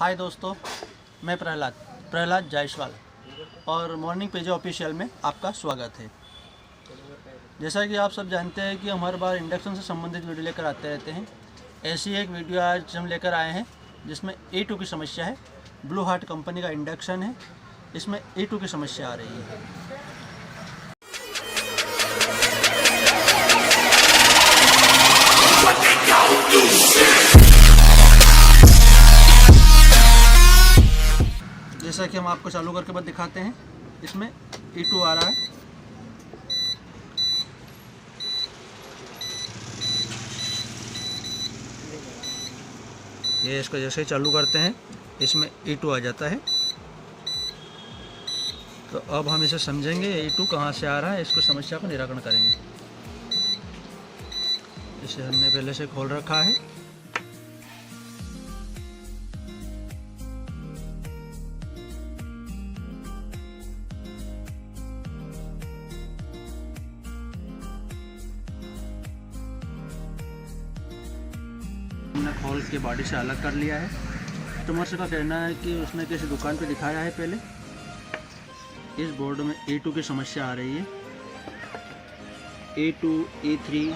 हाय दोस्तों, मैं प्रहलाद जायसवाल और मॉर्निंग पेज ऑफिशियल में आपका स्वागत है। जैसा कि आप सब जानते हैं कि हम हर बार इंडक्शन से संबंधित वीडियो लेकर आते रहते हैं। ऐसी एक वीडियो आज हम लेकर आए हैं जिसमें A2 की समस्या है। ब्लू हार्ट कंपनी का इंडक्शन है, इसमें A2 की समस्या आ रही है। जैसा कि हम आपको चालू करके बाद दिखाते हैं, इसमें A2 आ रहा है। ये इसको जैसे ही चालू करते हैं इसमें A2 आ जाता है। तो अब हम इसे समझेंगे A2 कहाँ से आ रहा है, इसको समस्या को निराकरण करेंगे। इसे हमने पहले से खोल रखा है। हमने खोल के बॉडी से अलग कर लिया है। कस्टमर का कहना है कि उसने किसी दुकान पे दिखाया है पहले। इस बोर्ड में A2 की समस्या आ रही है। A2, A3,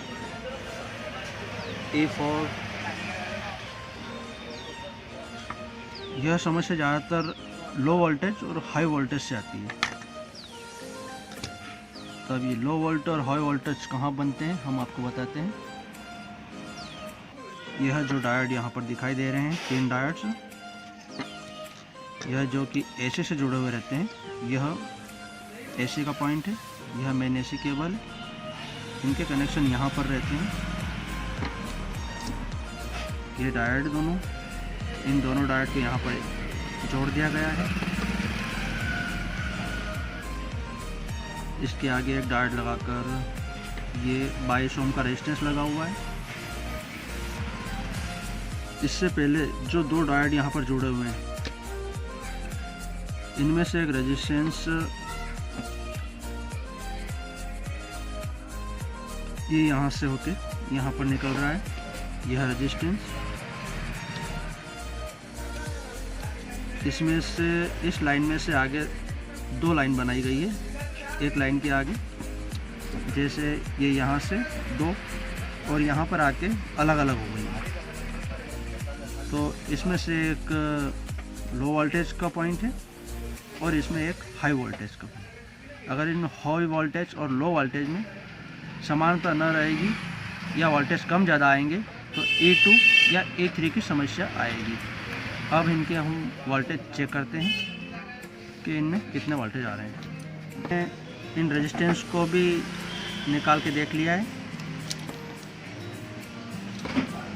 A4। यह समस्या ज़्यादातर लो वोल्टेज और हाई वोल्टेज से आती है। तब ये लो वोल्टेज और हाई वोल्टेज कहाँ बनते हैं हम आपको बताते हैं। यह जो डायोड यहाँ पर दिखाई दे रहे हैं, 3 डायोड्स, यह जो कि AC से जुड़े हुए रहते हैं, यह AC का पॉइंट है, यह मेन AC केबल है। इनके कनेक्शन यहाँ पर रहते हैं। ये डायोड दोनों, इन दोनों डायोड को यहाँ पर जोड़ दिया गया है। इसके आगे एक डायोड लगाकर ये 22 ओम का रेजिस्टेंस लगा हुआ है। इससे पहले जो 2 डायोड यहाँ पर जुड़े हुए हैं, इनमें से एक रेजिस्टेंस ये यहाँ से होके यहाँ पर निकल रहा है। यह रेजिस्टेंस, इसमें से इस लाइन में से आगे 2 लाइन बनाई गई है। एक लाइन के आगे जैसे ये यहाँ से 2 और यहाँ पर आके अलग अलग हो गई है। तो इसमें से एक लो वोल्टेज का पॉइंट है और इसमें एक हाई वोल्टेज का पॉइंट। अगर इन हाई वोल्टेज और लो वोल्टेज में समानता न रहेगी या वोल्टेज कम ज़्यादा आएंगे तो A2 या A3 की समस्या आएगी। अब इनके हम वोल्टेज चेक करते हैं कि इनमें कितने वोल्टेज आ रहे हैं। इन रेजिस्टेंस को भी निकाल के देख लिया है।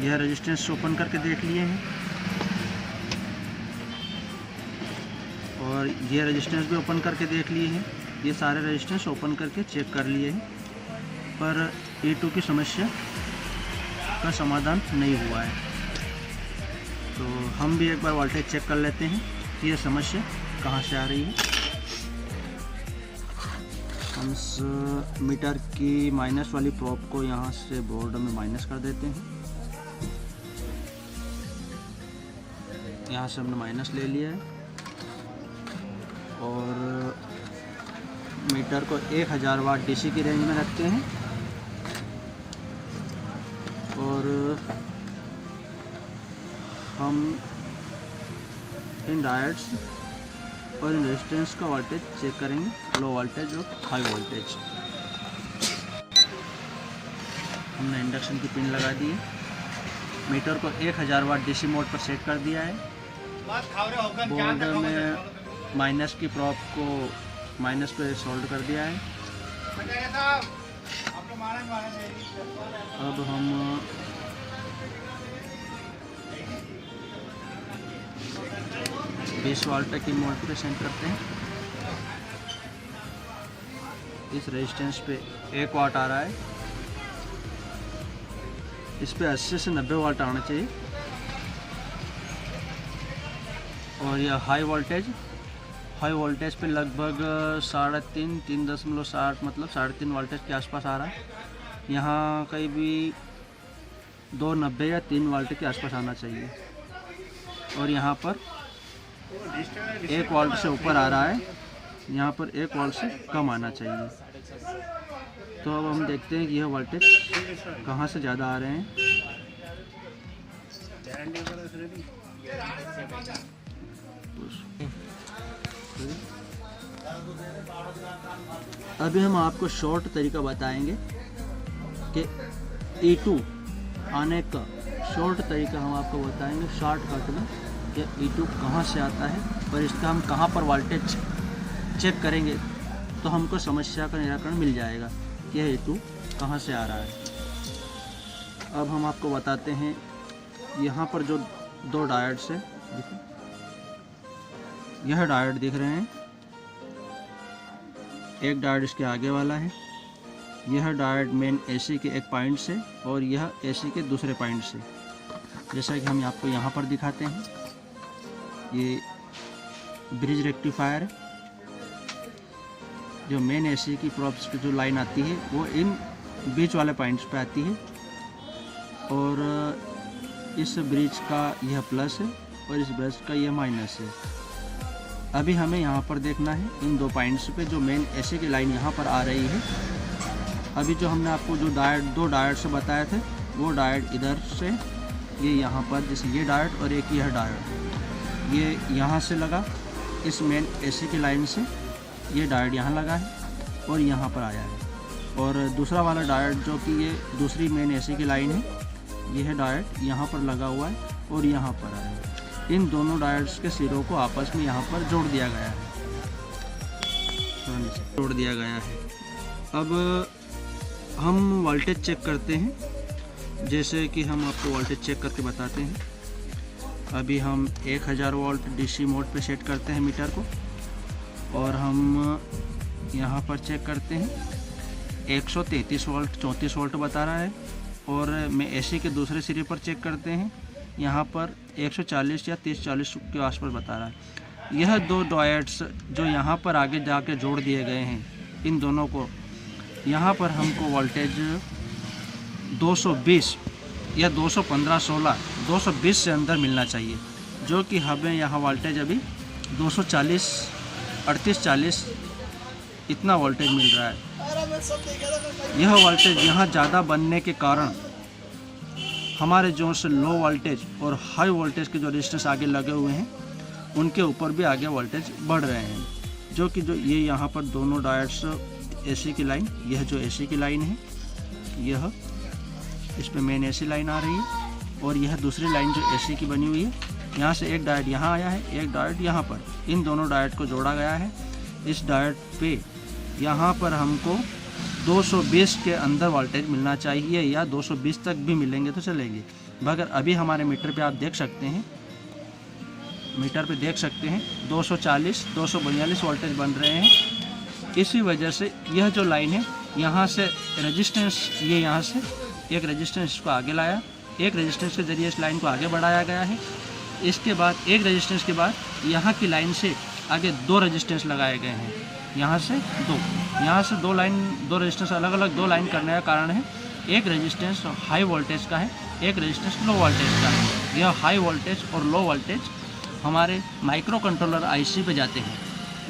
यह रेजिस्टेंस ओपन करके देख लिए हैं और यह रेजिस्टेंस भी ओपन करके देख लिए हैं। ये सारे रेजिस्टेंस ओपन करके चेक कर लिए हैं, पर A2 की समस्या का समाधान नहीं हुआ है। तो हम भी एक बार वोल्टेज चेक कर लेते हैं कि यह समस्या कहाँ से आ रही है। हम इस मीटर की माइनस वाली प्रोब को यहाँ से बोर्ड में माइनस कर देते हैं। यहाँ से हमने माइनस ले लिया है और मीटर को 1000 वाट DC की रेंज में रखते हैं और हम इन डायोड्स और इन रेजिस्टेंस का वोल्टेज चेक करेंगे, लो वोल्टेज और हाई वोल्टेज। हमने इंडक्शन की पिन लगा दी है। मीटर को 1000 वाट DC मोड पर सेट कर दिया है। बोर्ड में माइनस की प्रॉब को माइनस पे सोल्ड कर दिया है। अब हम 20 वोल्ट की मोड पे सेट करते हैं। इस रेजिस्टेंस पे 1 वाट आ रहा है। इस पे 80 से 90 वाट आना चाहिए। और यह हाई वोल्टेज पे लगभग 3.7 मतलब 3.5 वोल्टेज के आसपास आ रहा है। यहाँ कहीं भी 290 या 3 वोल्ट के आसपास आना चाहिए। और यहाँ पर 1 वोल्ट से ऊपर आ रहा है, यहाँ पर 1 वोल्ट से कम आना चाहिए। तो अब हम देखते हैं कि यह वोल्टेज कहाँ से ज़्यादा आ रहे हैं। अभी हम आपको शॉर्ट तरीका बताएंगे कि E2 आने का शॉर्ट तरीका हम आपको बताएंगे शॉर्टकट में कि E2 कहाँ से आता है और इसका हम कहाँ पर वोल्टेज चेक करेंगे तो हमको समस्या का निराकरण मिल जाएगा कि यह E2 कहाँ से आ रहा है। अब हम आपको बताते हैं, यहाँ पर जो 2 डायोड्स है, यह डायोड दिख रहे हैं, एक डायोड इसके आगे वाला है, यह डायोड मेन एसी के एक पॉइंट से और यह एसी के दूसरे पॉइंट से। जैसा कि हम आपको यहाँ पर दिखाते हैं, ये ब्रिज रेक्टिफायर है, जो मेन एसी की प्रॉप्स की जो लाइन आती है वो इन बीच वाले पॉइंट्स पे आती है और इस ब्रिज का यह प्लस है और इस ब्रिज का यह माइनस है। अभी हमें यहाँ पर देखना है इन 2 पॉइंट्स पे जो मेन एसी की लाइन यहाँ पर आ रही है। अभी जो हमने आपको जो डायोड 2 डायोड से बताए थे वो डायोड इधर से ये यहाँ पर, जैसे ये डायोड और एक यह डायोड, ये यहाँ से लगा इस मेन एसी की लाइन से, ये डायोड यहाँ लगा है और यहाँ पर आया है। और दूसरा वाला डायोड जो कि ये दूसरी मेन एसी की लाइन है, यह डायोड यहाँ पर लगा हुआ है और यहाँ पर आया है। इन दोनों डायोड्स के सिरों को आपस में यहाँ पर जोड़ दिया गया है। अब हम वोल्टेज चेक करते हैं, जैसे कि हम आपको वोल्टेज चेक करके बताते हैं। अभी हम 1000 वोल्ट डीसी मोड पे सेट करते हैं मीटर को और हम यहाँ पर चेक करते हैं 133 वोल्ट 34 वोल्ट बता रहा है। और मैं एसी के दूसरे सिरे पर चेक करते हैं, यहाँ पर 140 या 30-40 के आसपास बता रहा है। यह 2 डायोड्स जो यहाँ पर आगे जाके जोड़ दिए गए हैं, इन दोनों को यहाँ पर हमको वोल्टेज 220 या 215-16 220 से अंदर मिलना चाहिए, जो कि हमें यहाँ वोल्टेज अभी 240 38-40 इतना वोल्टेज मिल रहा है। यह वोल्टेज यहाँ ज़्यादा बनने के कारण हमारे जो से लो वोल्टेज और हाई वोल्टेज के जो रेजिस्टेंस आगे लगे हुए हैं उनके ऊपर भी आगे वोल्टेज बढ़ रहे हैं, जो कि जो ये यहाँ पर दोनों डायोड्स एसी की लाइन, यह जो एसी की लाइन है, यह इस पे मेन एसी लाइन आ रही है और यह दूसरी लाइन जो एसी की बनी हुई है, यहाँ से एक डायोड यहाँ आया है, एक डायोड यहाँ पर, इन दोनों डायोड को जोड़ा गया है। इस डायोड पे यहाँ पर हमको 220 के अंदर वोल्टेज मिलना चाहिए या 220 तक भी मिलेंगे तो चलेंगे, मगर अभी हमारे मीटर पे आप देख सकते हैं, मीटर पे देख सकते हैं 240 242 वोल्टेज बन रहे हैं। इसी वजह से यह जो लाइन है, यहाँ से रेजिस्टेंस, ये यहाँ से एक रेजिस्टेंस इसको आगे लाया, एक रेजिस्टेंस के ज़रिए इस लाइन को आगे बढ़ाया गया है। इसके बाद एक रेजिस्टेंस के बाद यहाँ की लाइन से आगे 2 रेजिस्टेंस लगाए गए हैं, यहाँ से 2, यहाँ से 2 लाइन 2 रेजिस्टेंस अलग अलग 2 लाइन करने का कारण है, एक रेजिस्टेंस हाई वोल्टेज का है, एक रेजिस्टेंस लो वोल्टेज का है। यह हाई वोल्टेज और लो वोल्टेज हमारे माइक्रो कंट्रोलर आईसी पे जाते हैं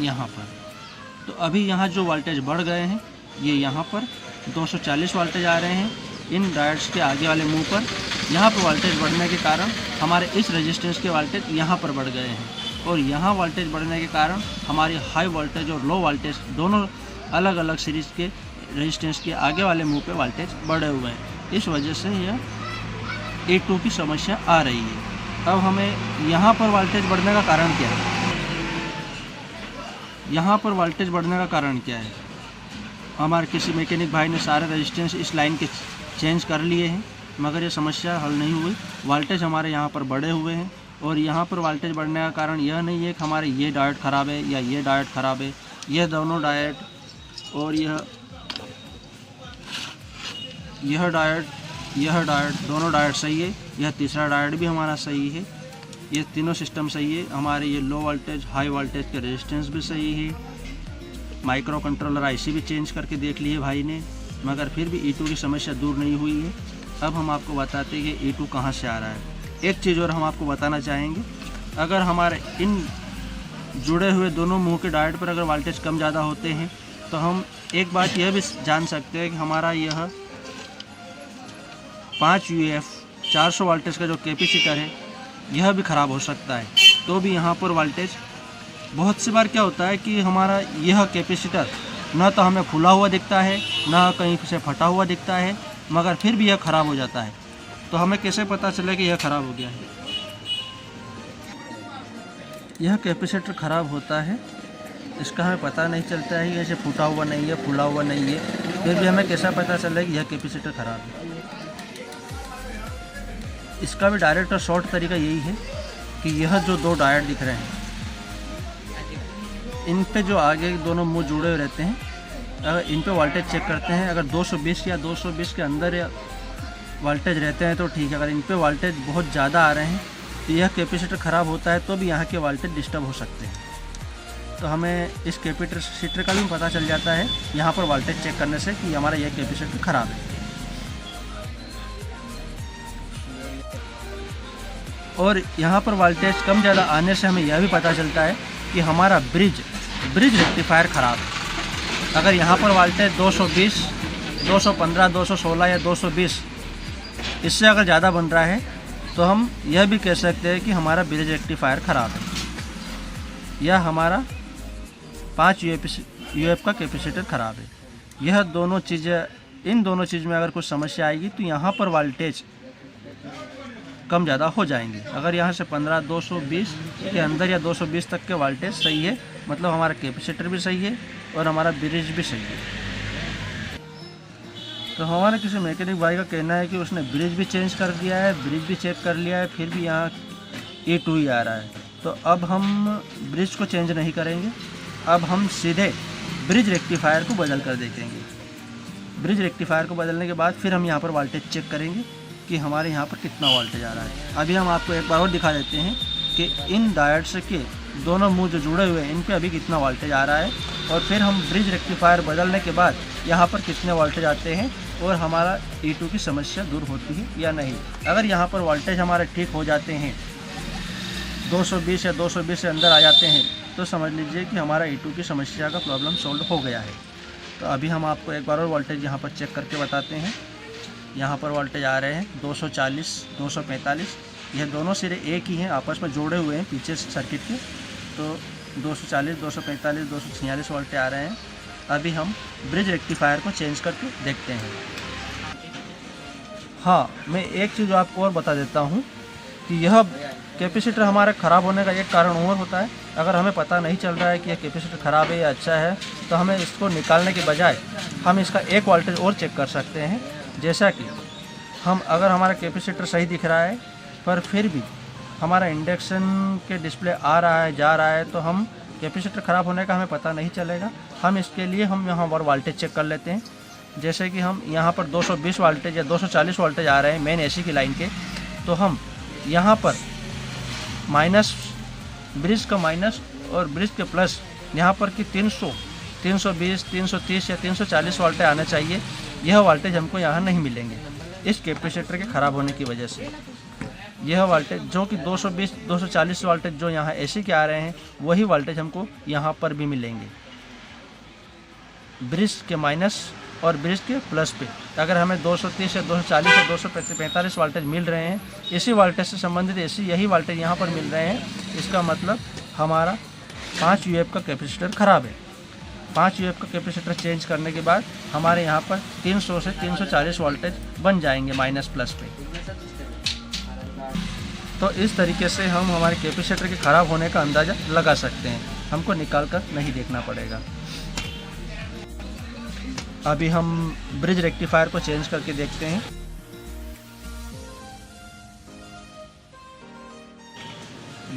यहाँ पर। तो अभी यहाँ जो वोल्टेज बढ़ गए हैं, ये यहाँ पर 240 वोल्टेज आ रहे हैं इन डायोड्स के आगे वाले मुंह पर। यहाँ पर वोल्टेज बढ़ने के कारण हमारे इस रेजिस्टेंस के वोल्टेज यहाँ पर बढ़ गए हैं और यहाँ वोल्टेज बढ़ने के कारण हमारी हाई वोल्टेज और लो वोल्टेज दोनों अलग अलग सीरीज़ के रेजिस्टेंस के आगे वाले मुंह पे वोल्टेज बढ़े हुए हैं। इस वजह से यह E2 की समस्या आ रही है। अब हमें यहाँ पर वोल्टेज बढ़ने का कारण क्या है? यहाँ पर वोल्टेज बढ़ने का कारण क्या है? हमारे किसी मैकेनिक भाई ने सारे रेजिस्टेंस इस लाइन के चेंज कर लिए हैं, मगर ये समस्या हल नहीं हुई। वोल्टेज हमारे यहाँ पर बढ़े हुए हैं और यहाँ पर वोल्टेज बढ़ने का कारण यह नहीं है कि हमारे ये डायोड ख़राब है या ये डायोड ख़राब है। यह दोनों डायोड और यह डायोड दोनों डायोड सही है। यह तीसरा डायोड भी हमारा सही है। ये तीनों सिस्टम सही है। हमारे ये लो वोल्टेज हाई वोल्टेज के रेजिस्टेंस भी सही है। माइक्रो कंट्रोलर आईसी भी चेंज करके देख लिए भाई ने, मगर फिर भी E2 की समस्या दूर नहीं हुई है। अब हम आपको बताते हैं कि E2 कहाँ से आ रहा है। एक चीज़ और हम आपको बताना चाहेंगे, अगर हमारे इन जुड़े हुए दोनों मुंह के डायोड पर अगर वोल्टेज कम ज़्यादा होते हैं तो हम एक बात यह भी जान सकते हैं कि हमारा यह 5 UF 400 वोल्टेज का जो कैपेसिटर है यह भी ख़राब हो सकता है। तो भी यहाँ पर वोल्टेज बहुत सी बार क्या होता है कि हमारा यह कैपेसिटर न तो हमें खुला हुआ दिखता है, न कहीं से फटा हुआ दिखता है, मगर फिर भी यह ख़राब हो जाता है। तो हमें कैसे पता चले कि यह ख़राब हो गया है? यह कैपेसिटर ख़राब होता है, इसका हमें पता नहीं चलता है कि ऐसे फूटा हुआ नहीं है, फूला हुआ नहीं है, फिर भी हमें कैसा पता चले कि यह कैपेसिटर ख़राब है? इसका भी डायरेक्ट और शॉर्ट तरीका यही है कि यह जो दो डायोड दिख रहे हैं, इन पे जो आगे दोनों मुंह जुड़े हुए रहते हैं, अगर इन पे वोल्टेज चेक करते हैं, अगर 220 या 220 के अंदर या वोल्टेज रहते हैं तो ठीक है। अगर इन पे वोल्टेज बहुत ज़्यादा आ रहे हैं तो यह कैपेसिटर ख़राब होता है, तो भी यहाँ के वोल्टेज डिस्टर्ब हो सकते हैं। तो हमें इस कैपेसिटर का भी पता चल जाता है यहाँ पर वोल्टेज चेक करने से कि हमारा यह कैपेसिटर ख़राब है। और यहाँ पर वोल्टेज कम ज़्यादा आने से हमें यह भी पता चलता है कि हमारा ब्रिज रेक्टिफायर ख़राब है। अगर यहाँ पर वोल्टेज 220, 215, 216 या 220 इससे अगर ज़्यादा बन रहा है तो हम यह भी कह सकते हैं कि हमारा ब्रिज रेक्टिफायर ख़राब है, या हमारा 5 UF का कैपेसिटर ख़राब है। यह दोनों चीज़ें, इन दोनों चीज़ में अगर कुछ समस्या आएगी तो यहाँ पर वोल्टेज कम ज़्यादा हो जाएंगे। अगर यहाँ से 15, 220 के अंदर या 220 तक के वोल्टेज सही है, मतलब हमारा कैपेसिटर भी सही है और हमारा ब्रिज भी सही है। तो हमारे किसी मैकेनिक भाई का कहना है कि उसने ब्रिज भी चेंज कर दिया है, ब्रिज भी चेक कर लिया है, फिर भी यहाँ E2 ही आ रहा है। तो अब हम ब्रिज को चेंज नहीं करेंगे, अब हम सीधे ब्रिज रेक्टिफायर को बदल कर देखेंगे। ब्रिज रेक्टिफायर को बदलने के बाद फिर हम यहाँ पर वोल्टेज चेक करेंगे कि हमारे यहाँ पर कितना वोल्टेज आ रहा है। अभी हम आपको एक बार और दिखा देते हैं कि इन डायोड्स के दोनों मुंह जो जुड़े हुए हैं इन पे अभी कितना वोल्टेज आ रहा है, और फिर हम ब्रिज रेक्टिफायर बदलने के बाद यहाँ पर कितने वोल्टेज आते हैं और हमारा E2 की समस्या दूर होती है या नहीं। अगर यहाँ पर वोल्टेज हमारे ठीक हो जाते हैं, 220 या 220 से अंदर आ जाते हैं, तो समझ लीजिए कि हमारा E2 की समस्या का प्रॉब्लम सॉल्व हो गया है। तो अभी हम आपको एक बार और वोल्टेज यहाँ पर चेक करके बताते हैं। यहाँ पर वोल्टेज आ रहे हैं 240, 245, यह दोनों सिरे एक ही हैं, आपस में जोड़े हुए हैं पीछे सर्किट के। तो 240, 245, 246 वोल्टेज आ रहे हैं। अभी हम ब्रिज रेक्टिफायर को चेंज करके देखते हैं। हाँ, मैं एक चीज़ आपको और बता देता हूँ कि यह कैपेसिटर हमारा ख़राब होने का एक कारण और होता है। अगर हमें पता नहीं चल रहा है कि यह कैपेसिटर ख़राब है या अच्छा है, तो हमें इसको निकालने के बजाय हम इसका एक वोल्टेज और चेक कर सकते हैं। जैसा कि हम अगर हमारा कैपेसिटर सही दिख रहा है पर फिर भी हमारा इंडक्शन के डिस्प्ले आ रहा है, जा रहा है, तो हम कैपेसिटर ख़राब होने का हमें पता नहीं चलेगा। हम इसके लिए हम यहाँ पर वोल्टेज चेक कर लेते हैं। जैसे कि हम यहाँ पर 220 वोल्टेज या 240 वोल्टेज आ रहे हैं मेन AC की लाइन के, तो हम यहाँ पर माइनस, ब्रिज का माइनस और ब्रिज के प्लस यहाँ पर कि 300, 320, 330 या 340 वोल्टेज आना चाहिए। यह वोल्टेज हमको यहाँ नहीं मिलेंगे इस कैपेसिटर के ख़राब होने की वजह से। यह वोल्टेज जो कि 220, 240 वोल्टेज जो यहाँ AC के आ रहे हैं, वही वोल्टेज हमको यहाँ पर भी मिलेंगे ब्रिज के माइनस और ब्रिज के प्लस पे। अगर हमें 230 या 240 या 245 वोल्टेज मिल रहे हैं, इसी वोल्टेज से संबंधित यही वोल्टेज यहाँ पर मिल रहे हैं, इसका मतलब हमारा 5 UF का कैपेसिटर ख़राब है। 5 UF का कैपेसिटर चेंज करने के बाद हमारे यहाँ पर 300 से 340 वोल्टेज बन जाएंगे माइनस प्लस पे। तो इस तरीके से हम हमारे कैपेसिटर के ख़राब होने का अंदाज़ा लगा सकते हैं, हमको निकाल कर नहीं देखना पड़ेगा। अभी हम ब्रिज रेक्टिफायर को चेंज करके देखते हैं।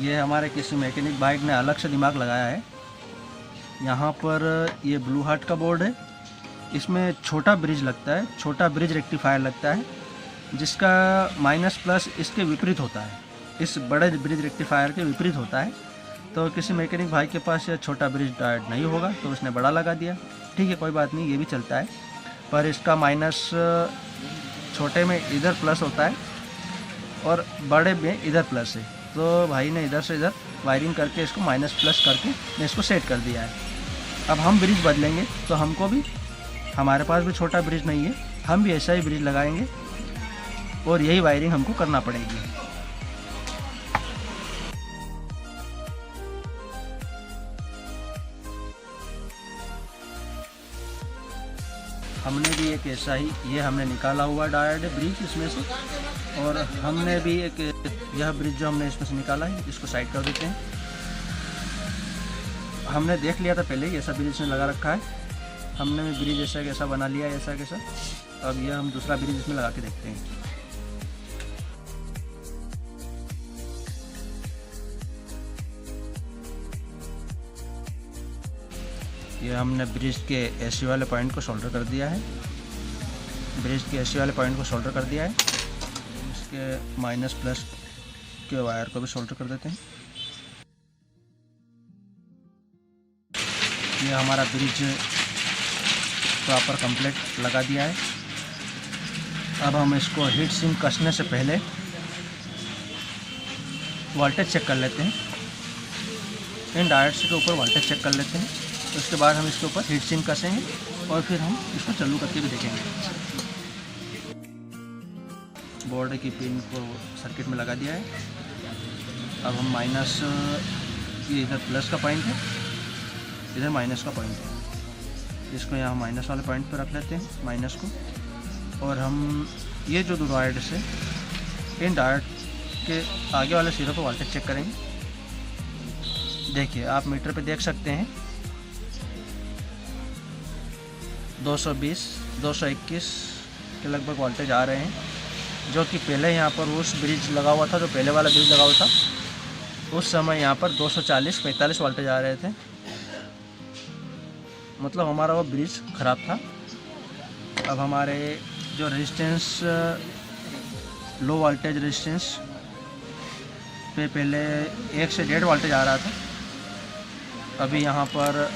ये हमारे किसी मैकेनिक भाई ने अलग से दिमाग लगाया है। यहाँ पर ये ब्लू हार्ट का बोर्ड है, इसमें छोटा ब्रिज लगता है, छोटा ब्रिज रेक्टिफायर लगता है, जिसका माइनस प्लस इसके विपरीत होता है, इस बड़े ब्रिज रेक्टिफायर के विपरीत होता है। तो किसी मैकेनिक भाई के पास यह छोटा ब्रिज डायोड नहीं होगा तो उसने बड़ा लगा दिया। ठीक है, कोई बात नहीं, ये भी चलता है, पर इसका माइनस छोटे में इधर प्लस होता है और बड़े में इधर प्लस है। तो भाई ने इधर से इधर वायरिंग करके इसको माइनस प्लस करके ने इसको सेट कर दिया है। अब हम ब्रिज बदलेंगे तो हमको भी, हमारे पास भी छोटा ब्रिज नहीं है, हम भी ऐसा ही ब्रिज लगाएंगे और यही वायरिंग हमको करना पड़ेगी। हमने भी एक ऐसा ही, ये हमने निकाला हुआ डायोड ब्रिज इसमें से, और हमने भी एक यह ब्रिज जो हमने इसमें से निकाला है इसको साइड कर देते हैं। हमने देख लिया था पहले ही ऐसा ब्रिज इसमें लगा रखा है, हमने भी ब्रिज ऐसा कैसा बना लिया है ऐसा कैसा। अब यह हम दूसरा ब्रिज इसमें लगा के देखते हैं। ये हमने ब्रिज के एसी वाले पॉइंट को सोल्डर कर दिया है, ब्रिज के एसी वाले पॉइंट को सोल्डर कर दिया है। इसके माइनस प्लस के वायर को भी सोल्डर कर देते हैं। ये हमारा ब्रिज प्रॉपर कंप्लीट लगा दिया है। अब हम इसको हीट सिंक कसने से पहले वोल्टेज चेक कर लेते हैं। इन डायोड्स के ऊपर वोल्टेज चेक कर लेते हैं, उसके बाद हम इसके ऊपर हीट सिंक कसेंगे और फिर हम इसको चालू करके भी देखेंगे। बोर्ड की पिन को सर्किट में लगा दिया है। अब हम माइनस, ये इधर प्लस का पॉइंट है, इधर माइनस का पॉइंट है, इसको यहाँ माइनस वाले पॉइंट पर रख लेते हैं माइनस को। और हम ये जो दो डायोड्स है, इन डायोड के आगे वाले सिरों पर वोल्टेज चेक करेंगे। देखिए आप मीटर पे देख सकते हैं 220, 221 के लगभग वोल्टेज आ रहे हैं, जो कि पहले यहाँ पर उस ब्रिज लगा हुआ था, जो पहले वाला ब्रिज लगा हुआ था, उस समय यहाँ पर 240-45 वोल्टेज आ रहे थे। मतलब हमारा वो ब्रिज ख़राब था। अब हमारे जो रेजिस्टेंस, लो वोल्टेज रेजिस्टेंस पे पहले 1 से 1.5 वोल्टेज आ रहा था, अभी यहाँ पर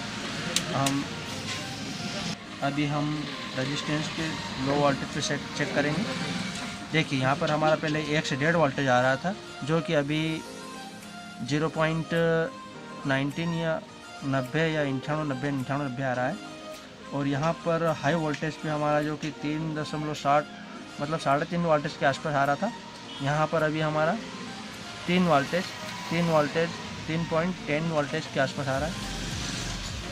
हम रेजिस्टेंस के लो वोल्टेज पे चेक करेंगे। देखिए यहाँ पर हमारा पहले 1 से 1.5 वोल्टेज आ रहा था, जो कि अभी 0.19 या 90 या 98 आ रहा है। और यहाँ पर हाई वोल्टेज पे हमारा जो कि 3.60 मतलब 3.5 वोल्टेज के आसपास आ रहा था, यहाँ पर अभी हमारा 3 वोल्टेज 3.10 वोल्टेज के आसपास आ रहा है।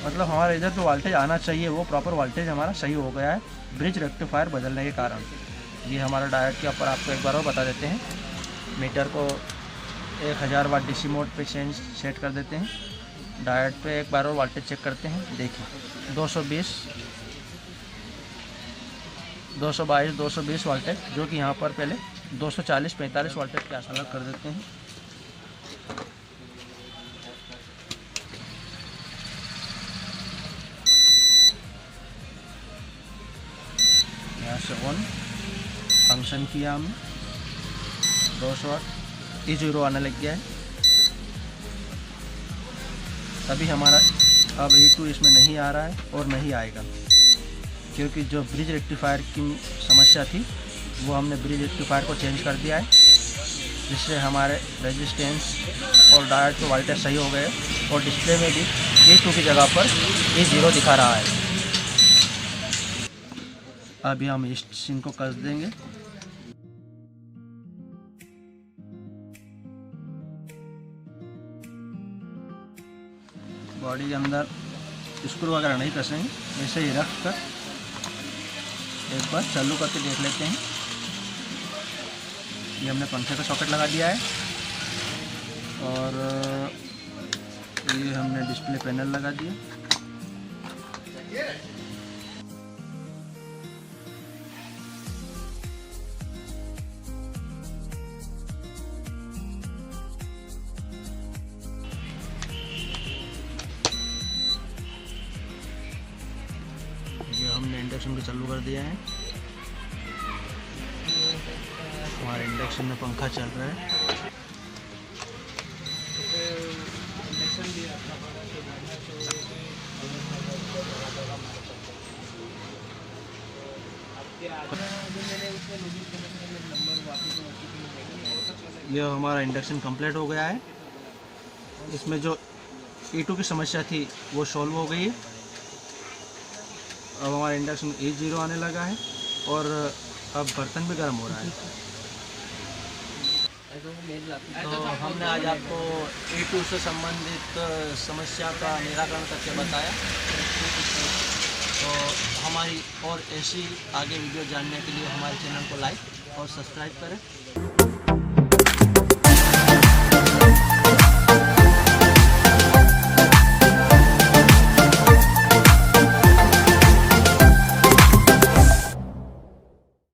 मतलब हमारा इधर जो वोल्टेज आना चाहिए वो प्रॉपर वोल्टेज हमारा सही हो गया है ब्रिज रेक्टिफायर बदलने के कारण। ये हमारा डायोड के ऊपर आपको एक बार और बता देते हैं। मीटर को 1000 वाट डीसी मोड पे सेट कर देते हैं। डायोड पे एक बार और वोल्टेज चेक करते हैं। देखिए 220, 222 वोल्टेज, जो कि यहाँ पर पहले 240-45 वोल्टेज के आस अलग कर देते हैं। यहाँ से ऑन फंक्शन किया हमने, 200 वाट, ये 0 आने लग गया है। अभी हमारा अब E2 इसमें नहीं आ रहा है और नहीं आएगा, क्योंकि जो ब्रिज रेक्टिफायर की समस्या थी वो हमने ब्रिज रेक्टिफायर को चेंज कर दिया है, जिससे हमारे रेजिस्टेंस और डायोड के वोल्टेज सही हो गए और डिस्प्ले में भी E2 की जगह पर E0 दिखा रहा है। अभी हम इस सिंक को कस देंगे। बॉडी के अंदर स्क्रू वगैरह नहीं कसेंगे, ऐसे ही रख कर एक बार चालू करके देख लेते हैं। ये हमने पंखे का सॉकेट लगा दिया है और ये हमने डिस्प्ले पैनल लगा दिया। हमने इंडक्शन को चालू कर दिया है। हमारे इंडक्शन में पंखा चल रहा है। ये हमारा इंडक्शन कंप्लीट हो गया है। इसमें जो E2 की समस्या थी वो सॉल्व हो गई है। अब हमारा इंडक्शन E0 आने लगा है और अब बर्तन भी गर्म हो रहा है। तो हमने आज आपको E2 से संबंधित समस्या का निराकरण करके बताया। तो हमारी और ऐसी आगे वीडियो जानने के लिए हमारे चैनल को लाइक और सब्सक्राइब करें।